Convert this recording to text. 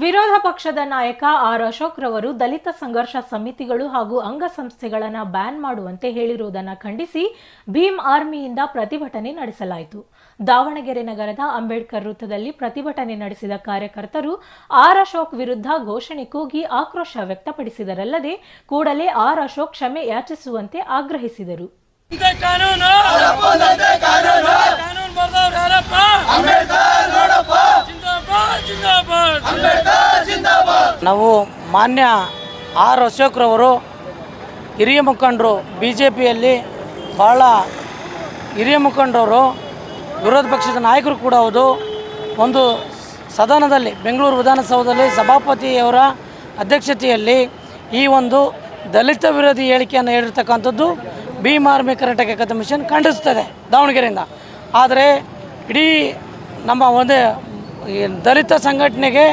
ವಿರೋಧ ಪಕ್ಷದ ನಾಯಕ ಆರ್ ಅಶೋಕ್ ರವರು ದಲಿತ ಸಂಘರ್ಷ ಸಮಿತಿಗಳು ಹಾಗೂ ಅಂಗಸಂಸ್ಥೆಗಳನ್ನು ಬ್ಯಾನ್ ಮಾಡುವಂತೆ ಹೇಳಿರುವುದನ್ನು ಖಂಡಿಸಿ ಭೀಮ್ ಆರ್ಮಿಯಿಂದ ಪ್ರತಿಭಟನೆ ನಡೆಸಲಾಯಿತು. ದಾವಣಗೆರೆ ನಗರದ ಅಂಬೇಡ್ಕರ್ ವೃತ್ತದಲ್ಲಿ ಪ್ರತಿಭಟನೆ ನಡೆಸಿದ ಕಾರ್ಯಕರ್ತರು ಆರ್ ಅಶೋಕ್ ವಿರುದ್ಧ ಘೋಷಣೆ ಕೂಗಿ ಆಕ್ರೋಶ ವ್ಯಕ್ತಪಡಿಸಿದರಲ್ಲದೆ ಕೂಡಲೇ ಆರ್ ಅಶೋಕ್ ಕ್ಷಮೆ ಯಾಚಿಸುವಂತೆ ಆಗ್ರಹಿಸಿದರು. ನಾವು ಮಾನ್ಯ ಆರ್ ಅಶೋಕ್ ರವರು ಹಿರಿಯ ಮುಖಂಡರು, ಬಿಜೆಪಿಯಲ್ಲಿ ಭಾಳ ಹಿರಿಯ ಮುಖಂಡರು, ವಿರೋಧ ಪಕ್ಷದ ನಾಯಕರು ಕೂಡ ಹೌದು. ಒಂದು ಸದನದಲ್ಲಿ ಬೆಂಗಳೂರು ವಿಧಾನಸೌಧದಲ್ಲಿ ಸಭಾಪತಿಯವರ ಅಧ್ಯಕ್ಷತೆಯಲ್ಲಿ ಈ ಒಂದು ದಲಿತ ವಿರೋಧಿ ಹೇಳಿಕೆಯನ್ನು ಹೇಳಿರ್ತಕ್ಕಂಥದ್ದು ಭೀಮ್ ಆರ್ಮಿ ಕರ್ನಾಟಕ ಏಕತಾ ಮಿಷನ್ ಖಂಡಿಸ್ತದೆ ದಾವಣಗೆರೆಯಿಂದ. ಆದರೆ ಇಡೀ ನಮ್ಮ ಒಂದೇ ದಲಿತ ಸಂಘಟನೆಗೆ